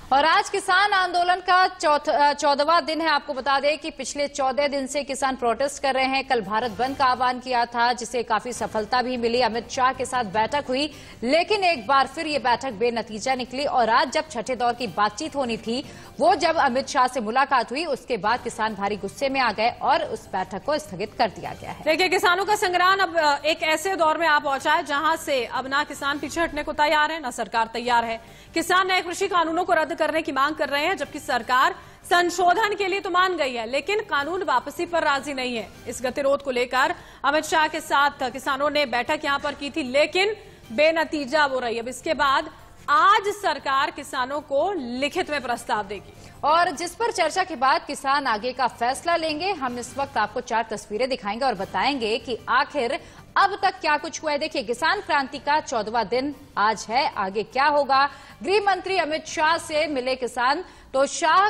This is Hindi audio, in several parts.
और आज किसान आंदोलन का 14वां दिन है। आपको बता दें कि पिछले 14 दिन से किसान प्रोटेस्ट कर रहे हैं। कल भारत बंद का आह्वान किया था, जिसे काफी सफलता भी मिली। अमित शाह के साथ बैठक हुई, लेकिन एक बार फिर ये बैठक बेनतीजा निकली। और आज जब छठे दौर की बातचीत होनी थी, वो जब अमित शाह से मुलाकात हुई, उसके बाद किसान भारी गुस्से में आ गए और उस बैठक को स्थगित कर दिया गया है। देखिए, किसानों का संग्राम अब एक ऐसे दौर में आ पहुंचा है जहां से अब ना किसान पीछे हटने को तैयार है, ना सरकार तैयार है। किसान नए कृषि कानूनों को रद्द करने की मांग कर रहे हैं, जबकि सरकार संशोधन के लिए तो मान गई है, लेकिन कानून वापसी पर राजी नहीं है। इस गतिरोध को लेकर अमित शाह के साथ किसानों ने बैठक यहां पर की थी, लेकिन बेनतीजा वो रही। अब इसके बाद आज सरकार किसानों को लिखित में प्रस्ताव देगी और जिस पर चर्चा के बाद किसान आगे का फैसला लेंगे। हम इस वक्त आपको 4 तस्वीरें दिखाएंगे और बताएंगे कि आखिर अब तक क्या कुछ हुआ है। देखिए, किसान क्रांति का 14वां दिन आज है। आगे क्या होगा? गृह मंत्री अमित शाह से मिले किसान, तो शाह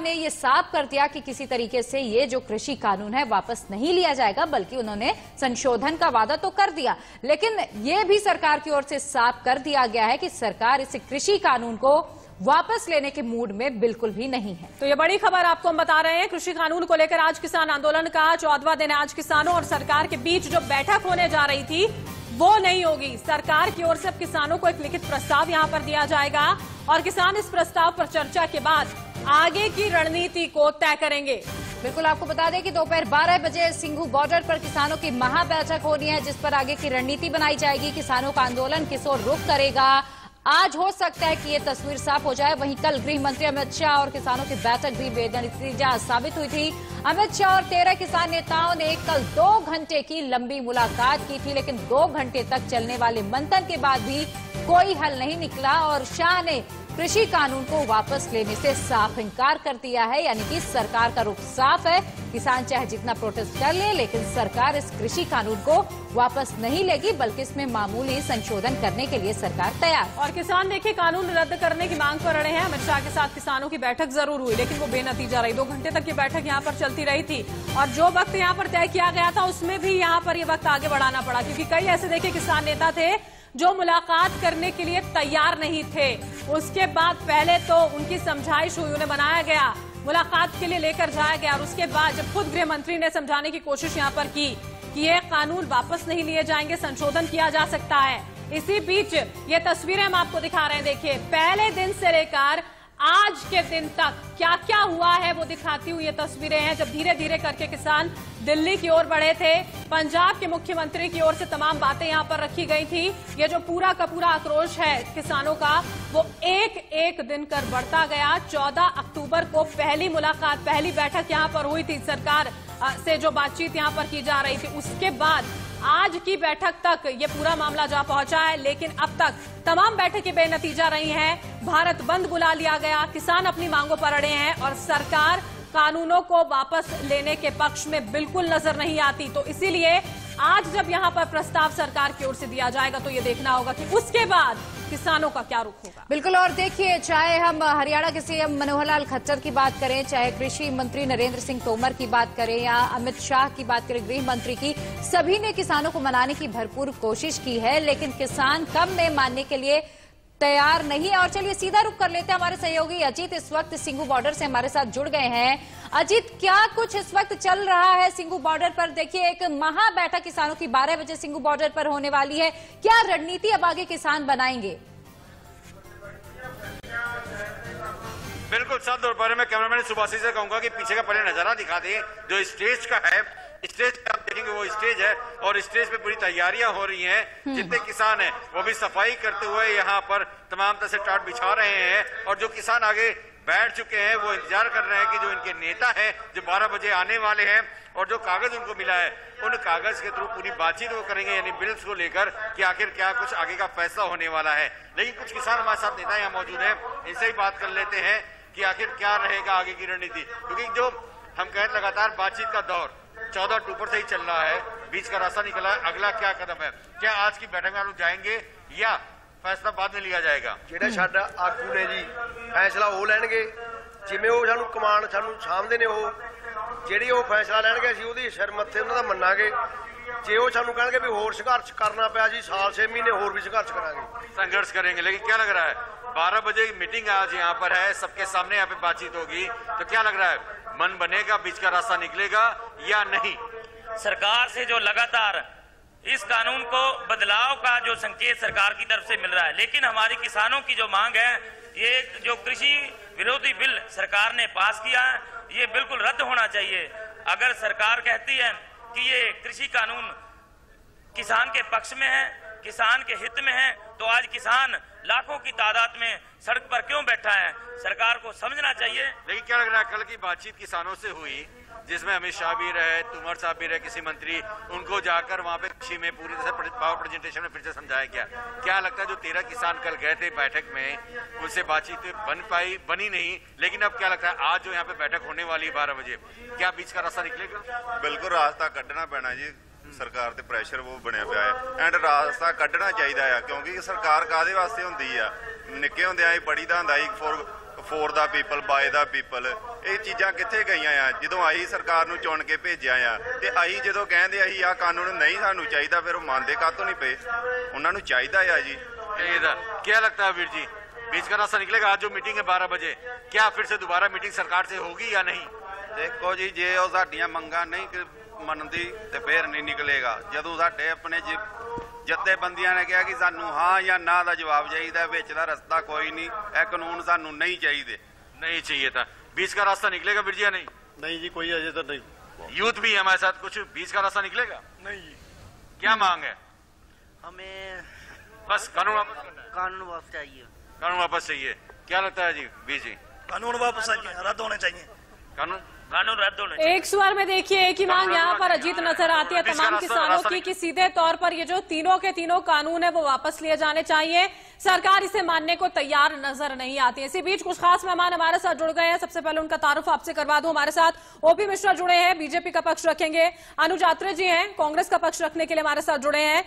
ने ये साफ कर दिया कि किसी तरीके से ये जो कृषि कानून है वापस नहीं लिया जाएगा, बल्कि उन्होंने संशोधन का वादा तो कर दिया, लेकिन ये भी सरकार की ओर से साफ कर दिया गया है कि सरकार इस कृषि कानून को वापस लेने के मूड में बिल्कुल भी नहीं है। तो ये बड़ी खबर आपको हम बता रहे हैं। कृषि कानून को लेकर आज किसान आंदोलन का 14वां दिन है। आज किसानों और सरकार के बीच जो बैठक होने जा रही थी, वो नहीं होगी। सरकार की ओर से अब किसानों को एक लिखित प्रस्ताव यहां पर दिया जाएगा और किसान इस प्रस्ताव पर चर्चा के बाद आगे की रणनीति को तय करेंगे। बिल्कुल, आपको बता दें कि दोपहर 12 बजे सिंघू बॉर्डर पर किसानों की महा बैठक होनी है, जिस पर आगे की रणनीति बनाई जाएगी। किसानों का आंदोलन किस ओर रुख करेगा, आज हो सकता है कि ये तस्वीर साफ हो जाए। वहीं कल गृह मंत्री अमित शाह और किसानों की बैठक भी बेनतीजा साबित हुई थी। अमित शाह और 13 किसान नेताओं ने कल 2 घंटे की लंबी मुलाकात की थी, लेकिन 2 घंटे तक चलने वाले मंथन के बाद भी कोई हल नहीं निकला और शाह ने कृषि कानून को वापस लेने से साफ इनकार कर दिया है। यानी कि सरकार का रुख साफ है, किसान चाहे जितना प्रोटेस्ट कर ले, लेकिन सरकार इस कृषि कानून को वापस नहीं लेगी, बल्कि इसमें मामूली संशोधन करने के लिए सरकार तैयार। और किसान देखिए कानून रद्द करने की मांग पर अड़े हैं। अमित शाह के साथ किसानों की बैठक जरूर हुई, लेकिन वो बेनतीजा रही। 2 घंटे तक ये बैठक यहाँ पर चलती रही थी और जो वक्त यहाँ पर तय किया गया था, उसमें भी यहाँ पर ये वक्त आगे बढ़ाना पड़ा, क्योंकि कई ऐसे देखिए किसान नेता थे जो मुलाकात करने के लिए तैयार नहीं थे। उसके बाद पहले तो उनकी समझाइश हुई, उन्हें बनाया गया, मुलाकात के लिए लेकर जाया गया और उसके बाद जब खुद गृह मंत्री ने समझाने की कोशिश यहां पर की कि ये कानून वापस नहीं लिए जाएंगे, संशोधन किया जा सकता है। इसी बीच ये तस्वीरें हम आपको दिखा रहे हैं। देखिए, पहले दिन से लेकर आज के दिन तक क्या क्या हुआ है वो दिखाती हुई ये तस्वीरें हैं, जब धीरे धीरे करके किसान दिल्ली की ओर बढ़े थे। पंजाब के मुख्यमंत्री की ओर से तमाम बातें यहां पर रखी गई थी। ये जो पूरा का पूरा आक्रोश है किसानों का, वो एक एक दिन कर बढ़ता गया। 14 अक्टूबर को पहली मुलाकात, पहली बैठक यहां पर हुई थी, सरकार से जो बातचीत यहां पर की जा रही थी। उसके बाद आज की बैठक तक ये पूरा मामला जा पहुंचा है, लेकिन अब तक तमाम बैठकें बेनतीजा रही हैं। भारत बंद बुला लिया गया, किसान अपनी मांगों पर अड़े हैं और सरकार कानूनों को वापस लेने के पक्ष में बिल्कुल नजर नहीं आती। तो इसीलिए आज जब यहां पर प्रस्ताव सरकार की ओर से दिया जाएगा, तो ये देखना होगा कि उसके बाद किसानों का क्या रुख होगा। बिल्कुल, और देखिए, चाहे हम हरियाणा के सीएम मनोहर लाल खट्टर की बात करें, चाहे कृषि मंत्री नरेंद्र सिंह तोमर की बात करें या अमित शाह की बात करें, गृह मंत्री की, सभी ने किसानों को मनाने की भरपूर कोशिश की है, लेकिन किसान कम में मानने के लिए तैयार नहीं है। और चलिए सीधा रुख कर लेते हैं। हमारे सहयोगी अजीत इस वक्त सिंघू बॉर्डर से हमारे साथ जुड़ गए हैं। अजीत, क्या कुछ इस वक्त चल रहा है सिंघू बॉर्डर पर? देखिए, एक महा बैठक किसानों की 12 बजे सिंघू बॉर्डर पर होने वाली है। क्या रणनीति अब आगे किसान बनाएंगे? बिल्कुल, साथ दोपहर में कैमरामैन सुभाषी से कहूंगा कि पीछे का पहले नजारा दिखा दें। जो स्टेज का है, स्टेज पे आप देखेंगे वो स्टेज है और स्टेज पे पूरी तैयारियां हो रही हैं। जितने किसान हैं वो भी सफाई करते हुए यहाँ पर तमाम तरह से टाट बिछा रहे हैं और जो किसान आगे बैठ चुके हैं वो इंतजार कर रहे हैं कि जो इनके नेता हैं जो 12 बजे आने वाले हैं और जो कागज उनको मिला है, उन कागज के थ्रू पूरी बातचीत वो करेंगे, यानी बिल्स को लेकर कि आखिर क्या कुछ आगे का फैसला होने वाला है। लेकिन कुछ किसान हमारे साथ नेता यहाँ मौजूद हैं, इनसे ही बात कर लेते हैं कि आखिर क्या रहेगा आगे की रणनीति, क्योंकि जो हम कहें लगातार बातचीत का दौर 14 अक्टूबर से ही चल रहा है, बीच का रास्ता निकला है, अगला क्या कदम है? क्या आज की बैठक में आप लोग जाएंगे या फैसला बाद में लिया जाएगा? ਜਿਹੜਾ ਸਾਡਾ ਆਗੂ ਨੇ ਜੀ ਫੈਸਲਾ ਉਹ ਲੈਣਗੇ, ਜਿਵੇਂ ਉਹ ਸਾਨੂੰ ਕਮਾਨ ਸਾਨੂੰ ਸਾਹਮਣੇ ਨੇ, ਉਹ ਜਿਹੜੀ ਉਹ ਫੈਸਲਾ ਲੈਣਗੇ ਅਸੀਂ ਉਹਦੀ ਸਿਰ ਮੱਥੇ ਉਹਨਾਂ ਦਾ ਮੰਨਾਂਗੇ। ਜੇ ਉਹ ਸਾਨੂੰ ਕਹਿਣਗੇ ਵੀ ਹੋਰ संघर्ष करना ਪਿਆ जी साल 6 महीने और भी संघर्ष करांगे, संघर्ष करेंगे। लेकिन क्या लग रहा है 12 बजे मीटिंग आज यहाँ पर है, सबके सामने यहाँ पे बातचीत होगी, तो क्या लग रहा है मन बनेगा, बीच का रास्ता निकलेगा या नहीं? सरकार से जो लगातार इस कानून को बदलाव का जो संकेत सरकार की तरफ से मिल रहा है, लेकिन हमारी किसानों की जो मांग है, ये जो कृषि विरोधी बिल सरकार ने पास किया है, ये बिल्कुल रद्द होना चाहिए। अगर सरकार कहती है कि ये कृषि कानून किसान के पक्ष में है, किसान के हित में है, तो आज किसान लाखों की तादाद में सड़क पर क्यों बैठा है? सरकार को समझना चाहिए। लेकिन क्या लग रहा है कल की बातचीत किसानों से हुई, जिसमें अमित शाह भी रहे, तोमर साहब भी रहे, किसी मंत्री, उनको जाकर वहां पे कृषि में पूरी तरह से पावर प्रेजेंटेशन में फिर से समझाया गया। क्या लगता है जो 13 किसान कल गए थे बैठक में, उनसे बातचीत बनी नहीं, लेकिन अब क्या लगता है आज जो यहाँ पे बैठक होने वाली है 12 बजे, क्या बीच का रास्ता निकलेगा? बिल्कुल रास्ता कढ़ना पैना जी, सरकार ते प्रेशर वो बनया पिया है एंड रास्ता कढ़ना चाहिए है, क्योंकि सरकार कादे वास्ते होंदी है, निक्के होंदे ही पढ़ी दा हुंदा for the people by the people, ये चीज़ां कित्थे गईयां आ? जदों असीं सरकार नूं चुन के भेजिया आ ते असीं जदों कहंदे असीं आ कानून नहीं सानूं चाहीदा, फिर वो मानदे कातों नहीं पे? उन्हां नूं चाहीदा आ जी। क्या लगता है वीर जी बीच का रास्ता निकलेगा? आज जो मीटिंग है 12 बजे, क्या फिर से दोबारा मीटिंग सरकार से होगी या नहीं? देखो जी, जे वो साडियां मंगां नहीं मनदी ते फिर नहीं निकलेगा। जदों साडे अपने जथेबंदियां ने कहा कि सानू हाँ या ना का जवाब चाहिए, विच दा रस्ता कोई नहीं, यह कानून सानू नहीं चाहिए था। बीच का रास्ता निकलेगा वीर जी या नहीं? नहीं जी, कोई अजय तो नहीं। यूथ भी है हमारे साथ, कुछ बीच का रास्ता निकलेगा? नहीं जी। क्या मांग है? हमें बस कानून वापस करना है। कानून वापस चाहिए। कानून वापस चाहिए। क्या लगता है जी बीर जी? कानून वापस चाहिए, रद्द होने चाहिए कानून रद्द होना चाहिए। एक स्वर में देखिए एक ही मांग यहाँ पर अजीत नजर आती है तमाम किसानों की कि सीधे तौर पर ये जो तीनों के तीनों कानून है वो वापस लिए जाने चाहिए। सरकार इसे मानने को तैयार नजर नहीं आती है। इसी बीच कुछ खास मेहमान हमारे साथ जुड़ गए हैं। सबसे पहले उनका तारुफ आपसे करवा दूं। हमारे साथ ओपी मिश्रा जुड़े हैं, बीजेपी का पक्ष रखेंगे। अनुज आत्रे जी हैं, कांग्रेस का पक्ष रखने के लिए हमारे साथ जुड़े हैं।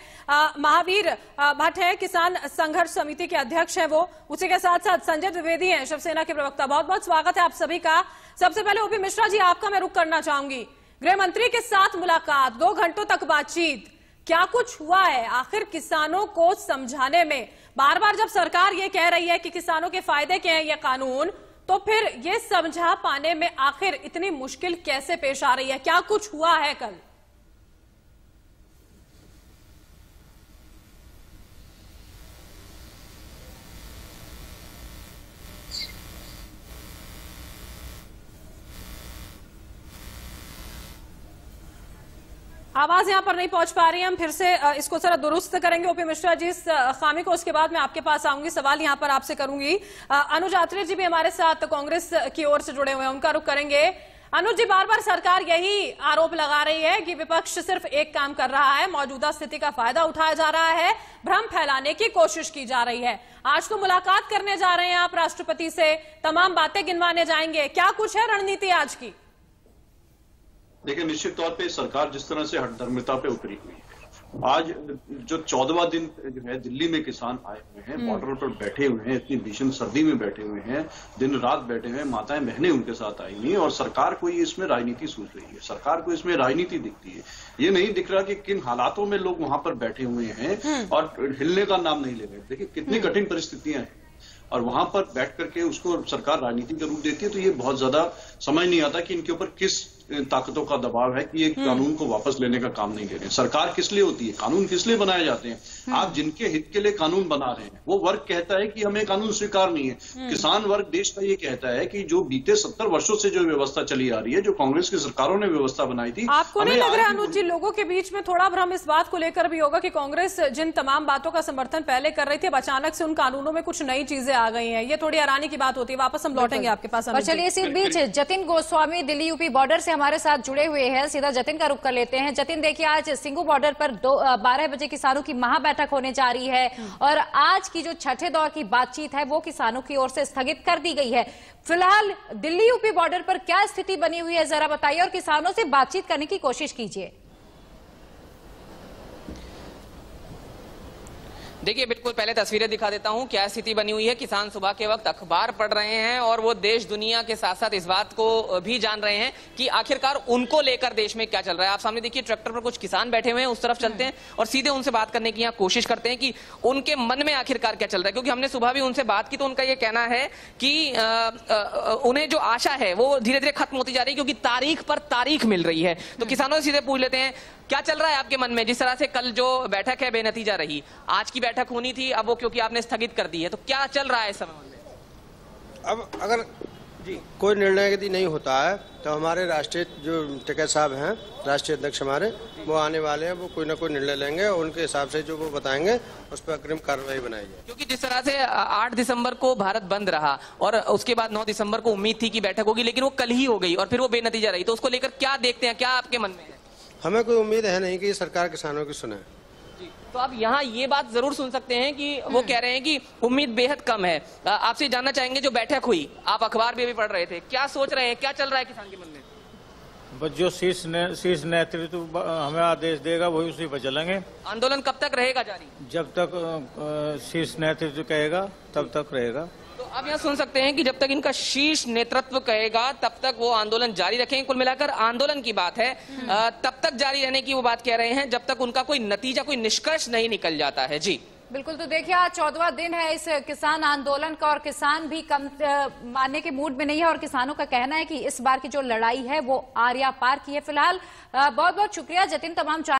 महावीर भट्ट है, किसान संघर्ष समिति के अध्यक्ष है वो। उसी के साथ साथ संजय द्विवेदी हैं, शिवसेना के प्रवक्ता। बहुत बहुत स्वागत है आप सभी का। सबसे पहले ओपी मिश्रा जी, आपका मैं रुख करना चाहूंगी। गृह मंत्री के साथ मुलाकात, 2 घंटों तक बातचीत, क्या कुछ हुआ है आखिर किसानों को समझाने में? बार बार जब सरकार ये कह रही है कि किसानों के फायदे के हैं ये कानून, तो फिर ये समझा पाने में आखिर इतनी मुश्किल कैसे पेश आ रही है? क्या कुछ हुआ है कल? आवाज यहां पर नहीं पहुंच पा रही है, हम फिर से इसको जरा दुरुस्त करेंगे। ओपी मिश्रा जी इस खामी को, उसके बाद मैं आपके पास आऊंगी, सवाल यहां पर आपसे करूंगी। अनुज आत्रे जी भी हमारे साथ कांग्रेस की ओर से जुड़े हुए हैं, उनका रुख करेंगे। अनुज जी, बार बार सरकार यही आरोप लगा रही है कि विपक्ष सिर्फ एक काम कर रहा है, मौजूदा स्थिति का फायदा उठाया जा रहा है, भ्रम फैलाने की कोशिश की जा रही है। आज तो मुलाकात करने जा रहे हैं आप राष्ट्रपति से, तमाम बातें गिनवाने जाएंगे, क्या कुछ है रणनीति आज की? देखिए, निश्चित तौर पे सरकार जिस तरह से हठधर्मिता पे उतरी हुई है, आज जो 14वां दिन जो है दिल्ली में किसान आए हुए हैं, बॉर्डर पर बैठे हुए हैं, इतनी भीषण सर्दी में बैठे हुए हैं, दिन रात बैठे हुए हैं, माताएं बहनें उनके साथ आई हुई हैं, और सरकार को इसमें राजनीति सूझ रही है, सरकार को इसमें राजनीति दिखती है। ये नहीं दिख रहा कि किन हालातों में लोग वहां पर बैठे हुए हैं और हिलने का नाम नहीं ले रहे। देखिए कितनी कठिन परिस्थितियां हैं, और वहां पर बैठ करके उसको सरकार राजनीति का रूप देती है, तो ये बहुत ज्यादा समझ नहीं आता कि इनके ऊपर किस ताकतों का दबाव है कि ये कानून को वापस लेने का काम नहीं ले रहे हैं। सरकार किस लिए होती है? कानून किस लिए बनाए जाते हैं? आप जिनके हित के लिए कानून बना रहे हैं, वो वर्ग कहता है कि हमें कानून स्वीकार नहीं है। किसान वर्ग देश का ये कहता है कि जो बीते 70 वर्षों से जो व्यवस्था चली आ रही है, जो कांग्रेस की सरकारों ने व्यवस्था बनाई थी, आपको नहीं लग रहा अनुज जी लोगों के बीच में थोड़ा भ्रम इस बात को लेकर भी होगा कि कांग्रेस जिन तमाम बातों का समर्थन पहले कर रही थी, अब अचानक से उन कानूनों में कुछ नई चीजें आ गई हैं? ये थोड़ी हैरानी की बात होती है। वापस हम लौटेंगे आपके पास। और चलिए इसी बीच जतिन गोस्वामी दिल्ली यूपी बॉर्डर से हमारे साथ जुड़े हुए हैं, सीधा जतिन का रुख कर लेते हैं। जतिन, देखिए आज सिंघू बॉर्डर पर 12 बजे किसानों की महाबैठक होने जा रही है, और आज की जो छठे दौर की बातचीत है वो किसानों की ओर से स्थगित कर दी गई है। फिलहाल दिल्ली यूपी बॉर्डर पर क्या स्थिति बनी हुई है, जरा बताइए, और किसानों से बातचीत करने की कोशिश कीजिए। देखिए बिल्कुल पहले तस्वीरें दिखा देता हूं क्या स्थिति बनी हुई है। किसान सुबह के वक्त अखबार पढ़ रहे हैं और वो देश दुनिया के साथ साथ इस बात को भी जान रहे हैं कि आखिरकार उनको लेकर देश में क्या चल रहा है। आप सामने देखिए ट्रैक्टर पर कुछ किसान बैठे हुए हैं, उस तरफ चलते हैं और सीधे उनसे बात करने की यहाँ कोशिश करते हैं कि उनके मन में आखिरकार क्या चल रहा है। क्योंकि हमने सुबह भी उनसे बात की तो उनका ये कहना है कि उन्हें जो आशा है वो धीरे धीरे खत्म होती जा रही है क्योंकि तारीख पर तारीख मिल रही है। तो किसानों से सीधे पूछ लेते हैं क्या चल रहा है आपके मन में। जिस तरह से कल जो बैठक है बेनतीजा रही, आज की बैठक होनी थी, अब वो क्योंकि आपने स्थगित कर दी है, तो क्या चल रहा है इस समय में? अब अगर कोई निर्णय यदि नहीं होता है तो हमारे राष्ट्रीय जो टिकैत साहब हैं, राष्ट्रीय अध्यक्ष हमारे, वो आने वाले हैं, वो कोई ना कोई निर्णय लेंगे और उनके हिसाब से जो वो बताएंगे उस पर अग्रिम कार्रवाई बनाई जाए। क्योंकि जिस तरह से 8 दिसंबर को भारत बंद रहा और उसके बाद 9 दिसंबर को उम्मीद थी कि बैठक होगी, लेकिन वो कल ही हो गई और फिर वो बेनतीजा रही, तो उसको लेकर क्या देखते हैं, क्या आपके मन में है? हमें कोई उम्मीद है नहीं कि सरकार किसानों की सुने। तो आप यहाँ ये बात जरूर सुन सकते हैं कि वो कह रहे हैं कि उम्मीद बेहद कम है। आपसे जानना चाहेंगे जो बैठक हुई, आप अखबार भी पढ़ रहे थे, क्या सोच रहे हैं, क्या चल रहा है किसान के मन में? बस जो शीर्ष नेतृत्व हमें आदेश देगा वही उसी पर चलेंगे। आंदोलन कब तक रहेगा जारी? जब तक शीर्ष नेतृत्व कहेगा तब तक रहेगा। तो आप यहाँ सुन सकते हैं कि जब तक इनका शीर्ष नेतृत्व कहेगा तब तक वो आंदोलन जारी रखेंगे। कुल मिलाकर आंदोलन की बात है, तब तक जारी रहने की वो बात कह रहे हैं जब तक उनका कोई नतीजा, कोई निष्कर्ष नहीं निकल जाता है। जी बिल्कुल। तो देखिए आज 14वां दिन है इस किसान आंदोलन का और किसान भी कम मानने के मूड में नहीं है और किसानों का कहना है कि इस बार की जो लड़ाई है वो आर्या पार की है। फिलहाल बहुत बहुत शुक्रिया जतिन तमाम